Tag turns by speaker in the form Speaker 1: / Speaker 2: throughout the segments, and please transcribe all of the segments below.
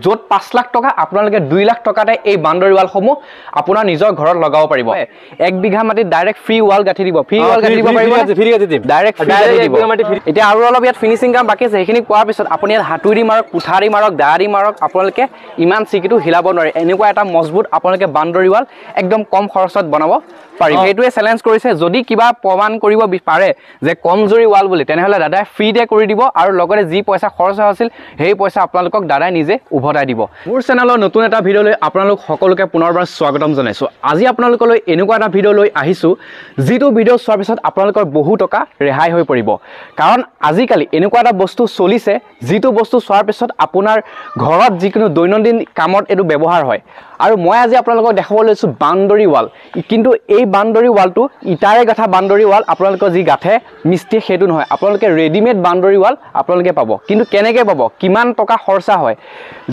Speaker 1: য'ত 5 লাখ টকা আপোনালোকে 2 লাখ টকাতে এই বাউণ্ডাৰী ৱালসমূহ আপোনাৰ নিজৰ ঘৰত লগাব পাৰিব 1 বিঘা মাটিত ডাইৰেক্ট ফ্ৰী ৱাল গাঁঠি দিব ফ্ৰী ৱাল গাঁঠি দিব পাৰিব ফ্ৰী গাঁঠি দিম ডাইৰেক্ট ফ্ৰী গাঁঠি দিব এতিয়া আৰু অলপ ইয়াত ফিনিশিং কাম বাকি আছে সেইখিনি পোৱাৰ পিছত আপুনি ইয়াত হাতুৰি মাৰক কুঠাৰি মাৰক দাৰি মাৰক আপোনালোকে ইমান চিকিটো হিলাব নোৱাৰে এনেকুৱা এটা মজবুত আপোনালোকে বাউণ্ডাৰী ৱাল একদম কম খৰচত বনাব পাৰিব এইটোৱে চ্যালেঞ্জ কৰিছে যদি কিবা প্ৰমাণ কৰিব পাৰে যে কমজৰি ৱাল বুলি তেনেহলে দাদাই ফ্ৰীতে কৰি দিব আৰু লগতে যি পইচা খৰচ হৈছিল সেই পইচা আপোনালোকক দাদাই নিজে উভতাই দিব মোৰ চেনেলৰ নতুন এটা ভিডিঅ লৈ আপোনালোক সকলোকে পুনৰবাৰ স্বাগতম জনাইছো আজি আপোনালোকলৈ এনেকুৱা এটা ভিডিঅ লৈ আহিছো যিটো ভিডিঅ চোৱাৰ পিছত আপোনালোকৰ বহু টকা ৰেহাই হৈ পৰিব কাৰণ আজিকালি এনেকুৱা এটা বস্তু চলিছে যিটো বস্তু চোৱাৰ পিছত আপোনাৰ ঘৰত যিকোনো দৈনন্দিন কামত এটো ব্যৱহাৰ হয় আৰু মই আজি আপোনালোকক দেখাব লৈছো বাউণ্ডাৰী ৱাল কিন্তু এই বাউণ্ডাৰী ৱালটো ইটাৰে গাঠা বাউণ্ডাৰী ৱাল আপোনালোকৰ যি গাঠে মিস্ত্ৰী হেতু নহয় আপোনালোকে ৰেডিমেড বাউণ্ডাৰী ৱাল আপোনালোকে পাব কিন্তু কেনেকৈ পাব কিমান টকা খৰচা হয়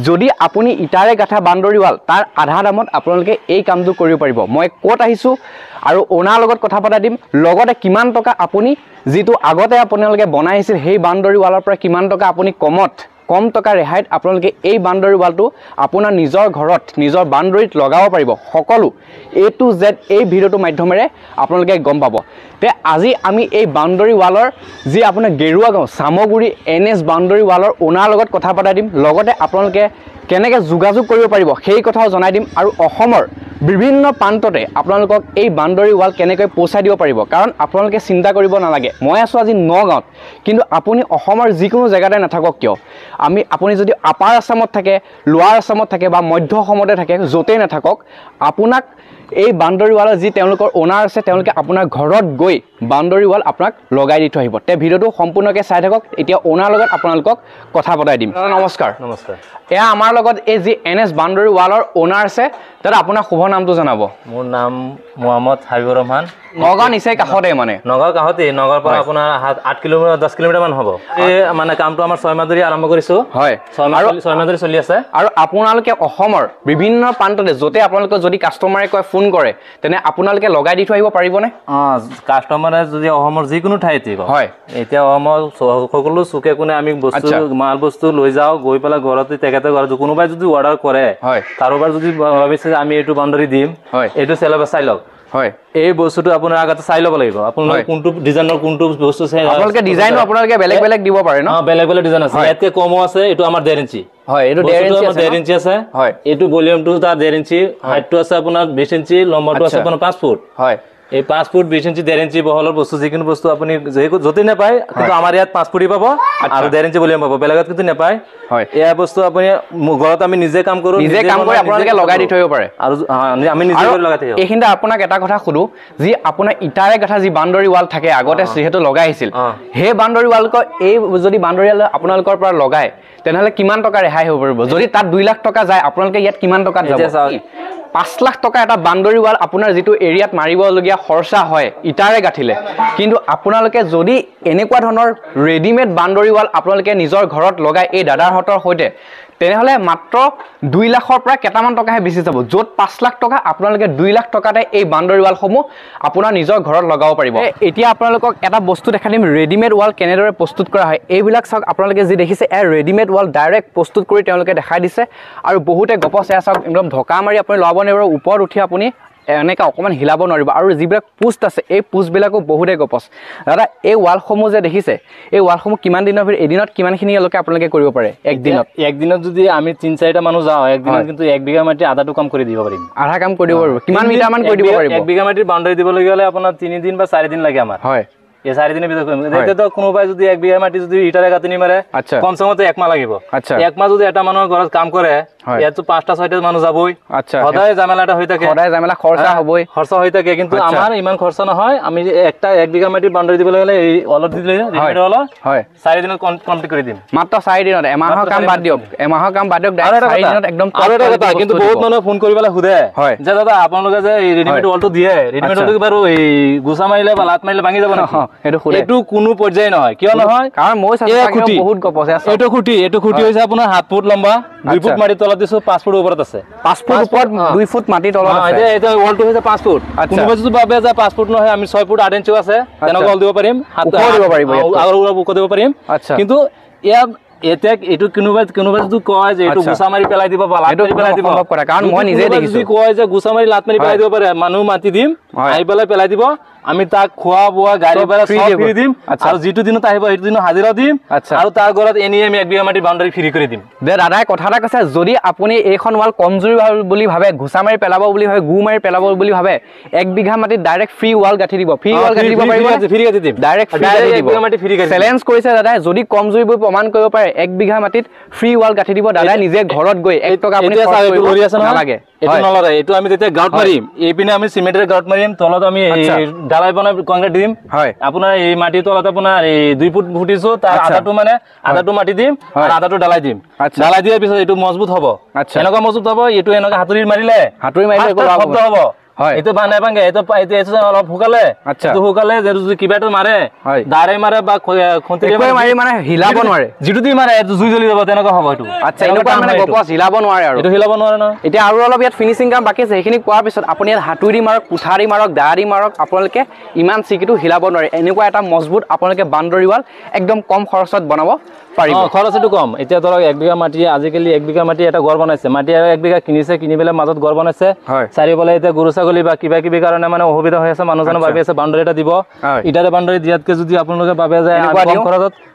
Speaker 1: যদি আপুনি ইটাৰে গাঠা বাউণ্ডাৰী ৱাল তাৰ আধা দামত আপোনালোকে এই কামটো কৰিব পাৰিব মই কোত আহিছো আৰু ওনাৰ লগত কথা পাতা দিম লগতে কিমান টকা আপুনি যেটো আগতে আপোনালোকে বনাইছিল সেই বাউণ্ডাৰী ৱালৰ পৰা কিমান টকা আপুনি কম টকা ৰেহাইত আপোনালোকে এই বাউণ্ডাৰী ৱালটো আপোনাৰ নিজৰ ঘৰত নিজৰ বাউণ্ডাৰীত লগাব পাৰিব সকলো A to Z এই ভিডিঅ'টো মাধ্যমেৰে আপোনালোকে গম পাব তে আজি আমি এই বাউণ্ডাৰী ৱালৰ যি আপোনাৰ গেৰুৱা গাঁও সামগুৰি NS বাউণ্ডাৰী ৱালৰ ওনাৰ লগত কথা পাতা দিম লগতে আপোনালোকে কেনেকৈ যোগাযোগ কৰিব পাৰিব সেই কথাও জনাই দিম আৰু অসমৰ বিভিন্ন প্ৰান্ততে আপোনালোকক এই বাউণ্ডাৰী ৱাল কেনেকৈ পৌঁছাই দিব পাৰিব কাৰণ আপোনালোকে চিন্তা কৰিব নালাগে মই আছো আজি নগাঁৱত কিন্তু আপুনি অসমৰ যিকোনো জেগাতে নাথাকক কিয় আপুনি যদি আপাৰ আসামত থাকে লোৱাৰ আসামত থাকে বা মধ্য অসমতে থাকে যতেই নাথাকক আপোনাক এই বাউণ্ডাৰী ৱালৰ যি তেওঁলোকৰ ওনাৰ আছে তেওঁলোকে আপোনাৰ ঘৰত গৈ বাউণ্ডাৰী ৱাল আপোনাক লগাই দি থৈ আহিব তে ভিডিঅ'টো সম্পূৰ্ণকৈ চাই থাকক এতিয়া ওনাৰ লগত আপোনালোকক কথা পতাই দিম নমস্কাৰ এয়া আমাৰ লগত এই যি NS বাউণ্ডাৰী ৱালৰ ওনাৰ আছে দাদা আপোনাৰ শুভ নামটো জনাব
Speaker 2: মোৰ নাম মোহাম্মদ হাবিবুৰ ৰহমান
Speaker 1: নগাঁও নিচেই কাষতে মানে
Speaker 2: নগাঁও কাষতে নগাঁৱৰ পৰা আপোনাৰ 8 কিলোমিটাৰ 10 কিলোমিটাৰ মান হ'ব এই মানে কামটো আমাৰ 6 মাহ ধৰি আৰম্ভ কৰিছো
Speaker 1: হয়
Speaker 2: 6 মাহ ধৰি চলি আছে
Speaker 1: আৰু আপোনালোকে অসমৰ বিভিন্ন প্ৰান্ততে যতে আপোনালোকে যদি কাস্টমাৰে কয় ফোন কৰে তেনে আপোনালোকে লগাই দি থৈ আহিব পাৰিবনে
Speaker 2: কাস্টমাৰে যদি অসমৰ যিকোনো ঠাইতে
Speaker 1: হয়
Speaker 2: এতিয়া অসমৰ সকলো চুকে কোনে আমি বস্তু মাল বস্তু লৈ যাও গৈ পেলাই ঘৰতে তেখেতে ঘৰত কোনোবাই যদি অৰ্ডাৰ কৰে হয় কাৰোবাৰ যদি ভাবিছে আমি এইটো বাউণ্ডাৰী দিম এইটো চেলাব চাই লওক হয় এই বস্তুটো আপোনাৰ আগতে চাই ল'ব লাগিব আপোনালোকে কোনটো ডিজাইনৰ কোনটো বস্তু চাই
Speaker 1: আপোনালোকে ডিজাইনো আপোনালোকে বেলেগ বেলেগ দিব পাৰে ন
Speaker 2: বেলেগ বেলেগ ডিজাইন আছে ইয়াতকে কমো আছে এইটো আমাৰ 1.5 ইঞ্চি
Speaker 1: হয় এইটো
Speaker 2: 1.5 ইঞ্চি আছে হয় এইটো ভলিউমটো তাৰ 1.5 ইঞ্চি হাইটটো আছে আপোনাৰ 20 ইঞ্চি লম্বাটো আছে আপোনাৰ 5 ফুট হয় এই 5 ফুট 20 ইঞ্চি 1.5 ইঞ্চি বহলৰ বস্তু যিকোনো বস্তু আপুনি যতে নাপায় কিন্তু আমাৰ ইয়াত 5 ফুটি পাব আৰু 1.5 ইঞ্চি ভলিউম পাব বেলেগত কিন্তু নাপায় হয় এই বস্তু আপুনি ঘৰত আমি নিজে কাম কৰো
Speaker 1: নিজে কাম কৰি আপোনালোকে লগাই দি থৈব পাৰে
Speaker 2: আৰু আমি নিজে লগাই থৈ
Speaker 1: এইখিনতে আপোনাক এটা কথা খুদু যি আপোনাৰ ইটাৰে গাঠা যি বাউণ্ডাৰী ৱাল থাকে আগতে যেহেতু লগাই আছিল হে বাউণ্ডাৰী ৱালক এই যদি বাউণ্ডাৰী ৱাল আপোনালোকৰ পৰা লগাই তেনেহলে কিমান টকা ৰেহাই হ'ব পাৰিব যদি তাত 2 লাখ টকা যায় আপোনালোকে ইয়াত কিমান টকাত যাব 5 লাখ টকা এটা বাউণ্ডাৰী ৱাল আপোনাৰ যেটো এৰিয়াত মাৰিবলগীয়া খৰচা হয় ইটাৰে গাঠিলে কিন্তু আপোনালোকে যদি এনেকুৱা ধৰণৰ ৰেডিমেড বাউণ্ডাৰী ৱাল আপোনালোকে নিজৰ ঘৰত লগাই এই দাদাৰ হতৰ হৈতে তেনেহলে মাত্ৰ 2 লাখৰ পৰা কেটামান টকাহে বেছি যাব য'ত 5 লাখ টকা আপোনালোকে 2 লাখ টকাতে এই বাউণ্ডাৰী ৱালসমূহ আপোনাৰ নিজৰ ঘৰত লগাব পাৰিব এতিয়া আপোনালোকক এটা বস্তু দেখা দিম ৰেডিমেড ৱাল কেনেদৰে প্ৰস্তুত কৰা হয় এইবিলাক চাওক আপোনালোকে যি দেখিছে এই ৰেডিমেড ৱাল ডাইৰেক্ট প্ৰস্তুত কৰি তেওঁলোকে দেখাই দিছে আৰু বহুতে গপছে চাওক একদম ঢকা মাৰি আপুনি লগাব নোৱাৰিব ওপৰত উঠি আপুনি এনেকা অকমান হিলাব নোৱাৰিব আৰু যিবিলাক পোষ্ট আছে এই পোষ্টবিলাকো বহুতে গপছ দাদা এই ৱালসমূহ যে দেখিছে এই ৱালসমূহ কিমান দিনৰ ভিতৰত এদিনত কিমানখিনি লোকে আপোনালোকে কৰিব পাৰে
Speaker 2: একদিনত যদি আমি 3-4টা মানুহ যাওঁ একদিনত কিন্তু 1 বিঘা মাটি আধাটো কাম কৰি দিব পাৰিম
Speaker 1: আধা কাম কৰি দিব পাৰিব কিমান মিটাৰ মান কৰি দিব পাৰিব
Speaker 2: 1 বিঘা মাটিৰ বাউণ্ডাৰী দিবলৈ গ'লে আপোনাৰ 3 দিন বা 4 দিন লাগে আমাৰ হয় এই 4 দিনৰ ভিতৰত এতিয়াতো কোনোবাই যদি 1 বিঘা মাটি যদি ইটাৰে গাঁথনি মাৰে কমসমতে 1 মাহ লাগিব 1 মাহ যদি এটা মানুহৰ ঘৰত কাম কৰে ইয়াতো 5টা-6টা মানুহ যাবই সদায় জামেলাটা হৈ থাকে সদায় জামেলা খৰচা হবই খৰচা হৈ থাকে কিন্তু আমাৰ ইমান খৰচা নহয় আমি 1 বিঘা মাটিৰ বাউণ্ডাৰী দিবলৈ গ'লে এই অলপ দিলে ৰেডিমেড হল হয় 4 দিনত কমপ্লিট কৰি দিম
Speaker 1: মাত্ৰ 4 দিনত এমাহৰ কাম বাদ দিয়ক 4 দিনত একদম
Speaker 2: আৰু এটা কথা কিন্তু বহুত মানুহে ফোন কৰিবলে খুদে যে দাদা আপোনালোকে যে এই ৰেডিমেড ৱালটো দিয়ে ৰেডিমেড ৱালটো বাৰু এই গুছা মাৰিলে বা লাত মাৰিলে ভাঙি যাব না এটো কোনো পৰ্যায় নহয় কিয় নহয় কাৰণ মই বহুত গপছে আছে এটো খুঁটি হৈছে আপোনাৰ 7 ফুট লম্বা 2 ফুট মাটি তলত দিছো 5 ফুট ওপৰত আছে 5 ফুট ওপৰত 2 ফুট মাটি তলত আছে এটা ৱালটো হৈছে 5 ফুট কোনোবা যদি ভাবে যে 5 ফুট নহয় আমি 6 ফুট 8 ইঞ্চি আছে তেনে ৱাল দিব পাৰিম হাত দিব পাৰিব আৰু ওপৰ দিব পাৰিম কিন্তু ইয়া এতিয়া এইটো কোনোবাই যদি কয় যে এইটো গুছা মাৰি পেলাই দিব বা লাত মাৰি পেলাই দিব,
Speaker 1: কাৰণ মই নিজে দেখিছো।
Speaker 2: যদি কয় যে গুছা মাৰি লাত মাৰি পেলাই দিব পাৰে, মানুহ মাতি দিম, আহি পেলাই দিব, আমি তাক খোৱা বোৱা গাড়ী ভাড়া সব ফ্ৰী দিম, আৰু যিটো দিনত আহিব সেইটো দিনত হাজিৰা দিম, আৰু তাৰ ঘৰত এনে আমি 1 বিঘা মাটি বাউণ্ডাৰী ফ্ৰী কৰি দিম।
Speaker 1: দে দাদাই কথা এটা কৈছে, যদি আপুনি এইখন ৱাল কমজুৰি বুলি ভাবে, ঘুচা মাৰি পেলাব বুলি ভাবে, গু মাৰি পেলাব বুলি ভাবে, 1 বিঘা মাটিত ডাইৰেক্ট ফ্ৰী ৱাল গাঁঠি দিব। ফ্ৰী ৱাল গাঁঠি দিব পাৰিব,
Speaker 2: ফ্ৰী গাঁঠি দিম,
Speaker 1: ডাইৰেক্ট
Speaker 2: 1 বিঘা মাটি ফ্ৰী গাঁঠি।
Speaker 1: চেলেঞ্জ কৰিছে দাদাই, যদি কমজুৰি বুলি প্ৰমাণ কৰিব পাৰে 1 বিঘা মাটিত ফ্ৰী ৱাল গাঁঠি দিব। দাদাই নিজে ঘৰত গৈ 1 টকা আপুনি নালাগে।
Speaker 2: এইটো নলৰে, এইটো আমি যেতিয়া গ্ৰাউট মাৰিম, এইপিনে আমি চিমেণ্টেৰে গ্ৰাউট মাৰিম, তলত আমি ঢালাই বনাই কংক্ৰিট দিম। আপোনাৰ এই মাটিৰ তলত আপোনাৰ এই 2 ফুট ফুটিছো, তাৰ আধাটো মাটি দিম আৰু আধাটো ঢালাই দিম। ঢালাই দিয়াৰ পিছত এইটো মজবুত হ'ব, এনেকুৱা মজবুত হ'ব। এইটো এনেকুৱা হাতুৰি মাৰিলে শব্দ হ'ব। এইটো বানে ভাঙে, এইটো অলপ শুকালে, শুকালে যদি কিবা এটা মাৰে, দাৰে মাৰে বা খন্তিৰে মাৰি মানে হিলাব নোৱাৰে, যিটো দি মাৰে জুই জ্বলি যাব, তেনেকুৱা হ'ব এইটো। আচ্ছা, এনেকুৱা মানে গপছ হিলাব নোৱাৰে, আৰু এইটো হিলাব নোৱাৰে ন।
Speaker 1: এতিয়া আৰু অলপ ইয়াত ফিনিচিং কাম বাকী আছে, সেইখিনি পোৱাৰ পিছত আপুনি ইয়াত হাতুৰি মাৰক, কুঠাৰি মাৰক, দা দি মাৰক, আপোনালোকে ইমান চিকিটো হিলাব নোৱাৰে। এনেকুৱা এটা মজবুত আপোনালোকে বাউণ্ডাৰী ৱাল একদম কম খৰচত বনাব পাৰিব।
Speaker 2: খৰচ এইটো কম। এতিয়া ধৰক 1 বিঘা মাটি, আজিকালি 1 বিঘা মাটি এটা ঘৰ বনাইছে, মাটি আৰু 1 বিঘা কিনিছে, কিনি পেলাই মাজত ঘৰ বনাইছে, চাৰিওফালে এতিয়া গৰু ছাগলী বা কিবা কিবি কাৰণে মানে অসুবিধা হৈ আছে, মানুহজনে ভাবি আছে বাউণ্ডাৰী এটা দিব। ইটাৰে বাউণ্ডাৰী দিয়াতকে যদি আপোনালোকে ভাবে যে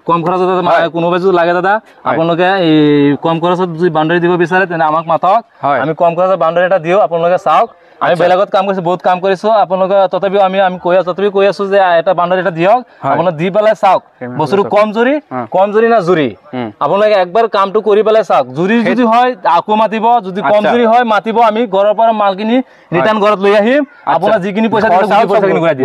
Speaker 2: কম খৰচত কোনোবাই যদি লাগে দাদা, আপোনালোকে এই কম খৰচত যদি বাউণ্ডাৰী দিব বিচাৰে, তেনে আমাক মাতক, আমি কম খৰচত বাউণ্ডাৰী এটা দিওঁ, আপোনালোকে চাওক। আমি বেলেগত কাম কৰিছো, বহুত কাম কৰিছো, আপোনালোকে তথাপিও আমি কৈ আছো যে এটা বাউণ্ডাৰী এটা দিয়ক, আপোনালোকে দি পেলাই চাওক বস্তুটো কমজুৰি না জুৰি, আপোনালোকে একবাৰ কামটো কৰি পেলাই চাওক। জুৰি যদি হয় আকৌ মাতিব, যদি কমজুৰি হয় মাতিব, আমি ঘৰৰ পৰা মালখিনি ৰিটাৰ্ণ ঘৰত লৈ আহিম, আপোনাৰ যিখিনি পইচা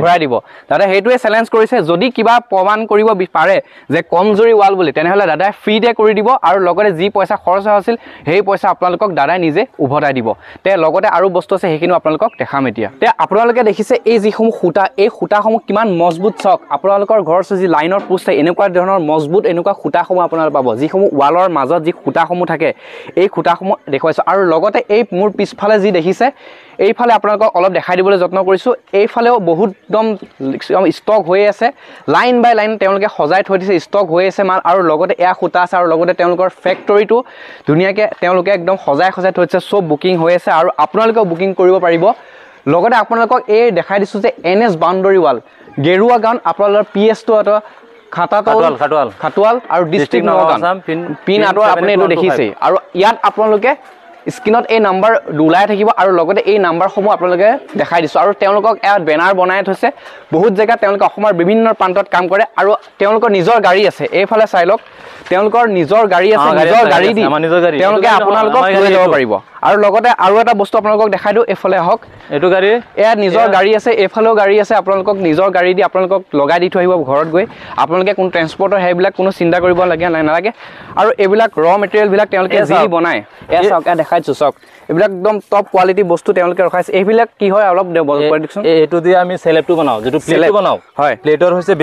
Speaker 1: ঘূৰাই দিব। দাদা সেইটোৱে চেলেঞ্জ কৰিছে, যদি কিবা প্ৰমাণ কৰিব পাৰে যে কমজুৰি ৱাল বুলি, তেনেহ'লে দাদাই ফ্ৰীতে কৰি দিব, আৰু লগতে যি পইচা খৰচ হৈছিল সেই পইচা আপোনালোকক দাদাই নিজে উভতাই দিব। লগতে আৰু বস্তু আছে, সেইখিনি আপোনালোকক দেখাম এতিয়া। আপোনালোকে দেখিছে এই যিসমূহ সূতা, এই সূতাসমূহ কিমান মজবুত। চাওক, আপোনালোকৰ ঘৰৰ যি লাইনৰ পোষ্ট, এনেকুৱা ধৰণৰ মজবুত এনেকুৱা সূতাসমূহ আপোনালোকে পাব, যিসমূহ ৱালৰ মাজত যি সূতাসমূহ থাকে, এই সূতাসমূহ দেখুৱাইছোঁ। আৰু লগতে এই মোৰ পিছফালে যি দেখিছে, এইফালে আপোনালোকক অলপ দেখাই দিবলৈ যত্ন কৰিছোঁ, এইফালেও বহুত একদম ষ্টক হৈ আছে, লাইন বাই লাইন তেওঁলোকে সজাই থৈ দিছে, ষ্টক হৈ আছে মাল, আৰু লগতে এয়া সূতা আছে, আৰু লগতে তেওঁলোকৰ ফেক্টৰীটো ধুনীয়াকৈ তেওঁলোকে একদম সজাই থৈ দিছে, চব বুকিং হৈ আছে, আৰু আপোনালোকেও বুকিং কৰিব পাৰিব। লগতে আপোনালোকক এই দেখাই দিছোঁ যে NS বাউণ্ডাৰী ৱাল, গেৰুৱা গাঁৱত আপোনালোকৰ PS-টো খাটোৱাল আৰু ডিষ্ট্ৰিক্ট নগাঁও, পিন আঁতৰত আপুনি এইটো দেখিছেই। আৰু ইয়াত আপোনালোকে স্ক্ৰীনত এই নাম্বাৰ ওলাই থাকিব, আৰু লগতে এই নাম্বাৰসমূহ আপোনালোকে দেখাই দিছোঁ। আৰু তেওঁলোকক ইয়াত বেনাৰ বনাই থৈছে, বহুত জেগাত তেওঁলোকে অসমৰ বিভিন্ন প্ৰান্তত কাম কৰে, আৰু তেওঁলোকৰ নিজৰ গাড়ী আছে। এইফালে চাই লওক, তেওঁলোকৰ নিজৰ গাড়ী আছে, নিজৰ গাড়ী দি তেওঁলোকে আপোনালোকক লৈ যাব পাৰিব। আৰু লগতে আৰু এটা বস্তু আপোনালোকক দেখাই দিওঁ, এইফালে আহক, এইটো গাড়ী, এয়া নিজৰ গাড়ী আছে, এইফালেও গাড়ী আছে, আপোনালোকক নিজৰ গাড়ী দি আপোনালোকক লগাই দি থৈ আহিব ঘৰত গৈ। আপোনালোকে কোনো ট্ৰেন্সপৰ্টৰ সেইবিলাক কোনো চিন্তা কৰিব নালাগে। আৰু এইবিলাক মেটেৰিয়েলবিলাক তেওঁলোকে যি বনায়, এয়া চাওক, এয়া দেখাই দিছোঁ, চাওক, এইবিলাক একদম টপ কোৱালিটি বস্তু তেওঁলোকে ৰখাইছে। এইবিলাক কি হয় অলপ
Speaker 2: এইটো দি আমি চেলেপটো বনাওঁ, যিটো প্লেটটো বনাওঁ, হয়, প্লেটৰ হৈছে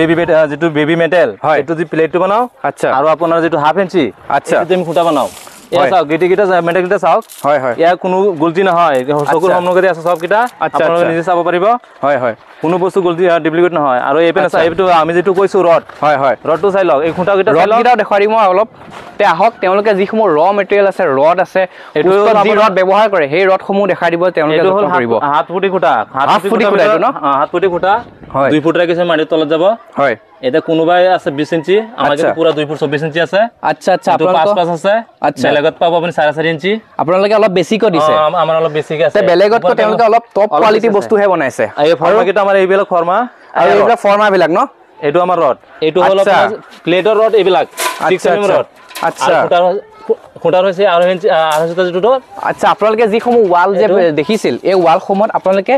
Speaker 2: যিটো বেবী মেটেল, এইটো দি প্লেটটো বনাওঁ। আচ্ছা, আৰু আপোনাৰ যিটো 1/2 ইঞ্চি, আচ্ছা, আমি খুঁটা বনাওঁ। এয়া চাওক, গিটিকেইটা মেটেলকেইটা চাওক, হয় হয়, ইয়াৰ কোনো গল্টি নহয়, চকুৰ সন্মুখতে আছে সবকেইটা, আপোনালোকে নিজে চাব পাৰিব। হয় হয়, কোনো বস্তু গল্টি ডুপ্লিকেট নহয়। আৰু এইপিনে চাই, এইটো আমি যিটো কৈছোঁ ৰড, হয় হয়, ৰডটো চাই লওক, এই খুঁটাকেইটা দেখুৱাই দিম অলপ। আহক, তেওঁলোকে যিসমূহ মেটেৰিয়েল আছে, ৰড আছে, এইটো যি ৰড ব্যৱহাৰ কৰে, সেই ৰডসমূহ দেখাই দিব তেওঁলোকে। কৰিব 7 ফুটি খুঁটা, 7 ফুটি খুঁটা, 7 ফুটি খুঁটা, 2 ফুট ৰাখিছে মাটিৰ তলত যাব। হয়, এটা কোনোবাই আছে 20 ইঞ্চি, আমাৰ পুৰা 2 ফুট 24 ইঞ্চি আছে। আচ্ছা আচ্ছা, 5 আছে। আচ্ছা, বেলেগত পাব আপুনি 4.5 ইঞ্চি, আপোনালোকে অলপ বেছিকৈ দিছে, আমাৰ অলপ বেছিকৈ আছে। বেলেগতকৈ তেওঁলোকে অলপ টপ কোৱালিটি বস্তুহে বনাইছে। এই ফৰ্মাকেইটা আমাৰ এইবিলাক ফৰ্মা, আৰু এইবিলাক ফৰ্মাবিলাক ন, এইটো আমাৰ ৰড, এইটো হ'ল আপোনাৰ প্লেটৰ ৰড, এইবিলাক 6 mm ৰড। আচ্ছা, খুঁটাৰ হৈছে 2.5 ইঞ্চি, 2.5 যিটো। আচ্ছা, আপোনালোকে যিসমূহ ৱাল যে দেখিছিল, এই ৱালসমূহত আপোনালোকে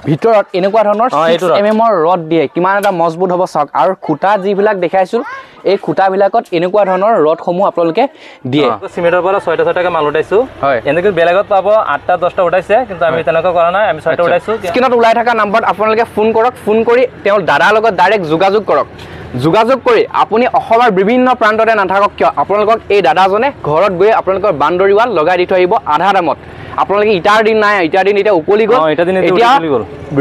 Speaker 2: ভিতৰত এনেকুৱা ধৰণৰ 6 mm ৰড দিয়ে, কিমান এটা মজবুত হ'ব চাওক। আৰু খুঁটা যিবিলাক দেখাইছোঁ, এই খুঁটাবিলাকত এনেকুৱা ধৰণৰ ৰডসমূহ আপোনালোকে দিয়ে। চিমেণ্টৰ পৰা 6টাকৈ মাল উঠাইছোঁ, হয়, এনেকৈ বেলেগত পাব 8টা 10টা উঠাইছে, কিন্তু আমি তেনেকুৱা কৰা নাই, আমি 6টা উঠাইছোঁ। স্ক্ৰীনত ওলাই থকা নাম্বাৰত আপোনালোকে ফোন কৰক, ফোন কৰি তেওঁৰ দাদাৰ লগত ডাইৰেক্ট যোগাযোগ কৰক। যোগাযোগ কৰি আপুনি অসমৰ বিভিন্ন প্ৰান্ততে নাথাকক কিয়, আপোনালোকক এই দাদাজনে ঘৰত গৈ আপোনালোকৰ বাউণ্ডাৰী ৱাল লগাই দি থৈ আহিব আধা দামত। আপোনালোকে ইটাৰ দিন নাই, ইটাৰ দিন এতিয়া উকলি গ'ল, এতিয়া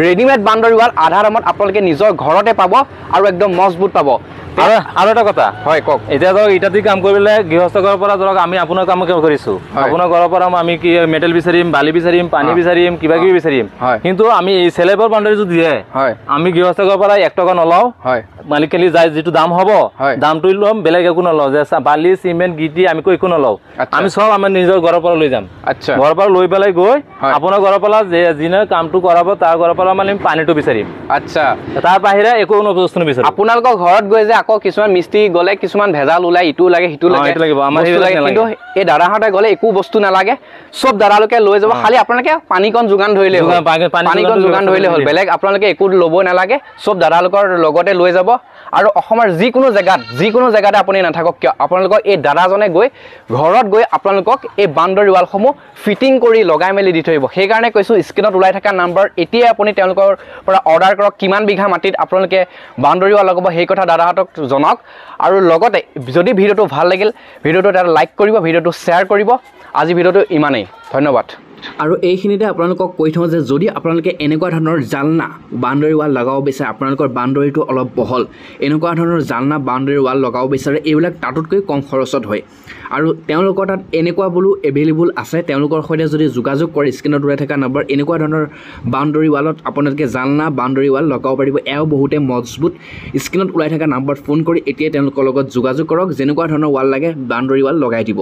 Speaker 2: ৰেডিমেড বাউণ্ডাৰী ৱাল আধা দামত আপোনালোকে নিজৰ ঘৰতে পাব, আৰু একদম মজবুত পাব। আৰু এটা কথা
Speaker 1: হয় কওক
Speaker 2: এতিয়া ধৰক ইটা দি কাম কৰিলে গৃহস্থ ঘৰৰ পৰা ধৰক আমি আপোনাৰ কাম কৰিছো আপোনাৰ ঘৰৰ পৰা আমি কি মেটেল বিচাৰিম বালি বিচাৰিম পানী বিচাৰিম কিবা কিবি বিচাৰিম কিন্তু আমি এই স্লেবৰ বাউণ্ডাৰী যদি দিয়ে আমি গৃহস্থ ঘৰৰ পৰা 1 টকা নলওঁ মালিকালি যায় যিটো দাম হ'ব দামটো ল'ম বেলেগ একো নলওঁ যে বালি চিমেণ্ট গিটি আমি একো নলওঁ আমি সব আমাৰ নিজৰ ঘৰৰ পৰা লৈ যাম
Speaker 1: আচ্ছা
Speaker 2: ঘৰৰ পৰা লৈ পেলাই গৈ আপোনাৰ ঘৰৰ পৰা যে যিনে কামটো কৰাব তাৰ ঘৰৰ পৰা মানে পানীটো বিচাৰিম
Speaker 1: আচ্ছা
Speaker 2: তাৰ বাহিৰে একো বস্তু নিবিচাৰিম
Speaker 1: আপোনালোকৰ ঘৰত গৈ যে আকৌ কিছুমান মিস্ত্ৰী গ'লে কিছুমান ভেজাল ওলাই ইটো লাগে সিটো লাগে আমাৰ কিন্তু এই দাদাহঁতে গ'লে একো বস্তু নালাগে সব দাদালোকে লৈ যাব খালি আপোনালোকে পানীকণ যোগান ধৰিলে পানীকণ যোগান ধৰিলে হ'ল বেলেগ আপোনালোকে একো ল'ব নালাগে সব দাদালোকৰ লগতে লৈ যাব আৰু অসমৰ যিকোনো জেগাতে আপুনি নাথাকক কিয় আপোনালোকৰ এই দাদাজনে গৈ ঘৰত গৈ আপোনালোকক এই বাউণ্ডাৰী ৱালসমূহ ফিটিং কৰি লগাই মেলি দি থৈ আহিব সেইকাৰণে কৈছোঁ স্ক্ৰীনত ওলাই থকা নাম্বাৰ এতিয়াই আপুনি তেওঁলোকৰ পৰা অৰ্ডাৰ কৰক কিমান বিঘা মাটিত আপোনালোকে বাউণ্ডাৰী ৱাল লগাব সেই কথা দাদাহঁতক জনাওক আৰু লগতে যদি ভিডিঅ'টো ভাল লাগিল ভিডিঅ'টো এটা লাইক কৰিব ভিডিঅ'টো শ্বেয়াৰ কৰিব আজি ভিডিঅ'টো ইমানেই ধন্যবাদ আৰু এইখিনিতে আপোনালোকক কৈ থওঁ যে যদি আপোনালোকে এনেকুৱা ধৰণৰ জালনা বাউণ্ডাৰী ৱাল লগাব বিচাৰে আপোনালোকৰ বাউণ্ডাৰীটো অলপ বহল এনেকুৱা ধৰণৰ জালনা বাউণ্ডাৰী ৱাল লগাব বিচাৰে এইবিলাক তাতোতকৈ কম খৰচত হয় আৰু তেওঁলোকৰ তাত এনেকুৱা বোলো এভেইলেবল আছে তেওঁলোকৰ সৈতে যদি যোগাযোগ কৰে স্ক্ৰীনত ওলাই থকা নম্বৰ এনেকুৱা ধৰণৰ বাউণ্ডাৰী ৱালত আপোনালোকে জালনা বাউণ্ডাৰী ৱাল লগাব পাৰিব এয়াও বহুতে মজবুত স্ক্ৰীনত ওলাই থকা নম্বৰত ফোন কৰি এতিয়াই তেওঁলোকৰ লগত যোগাযোগ কৰক যেনেকুৱা ধৰণৰ ৱাল লাগে বাউণ্ডাৰী ৱাল লগাই দিব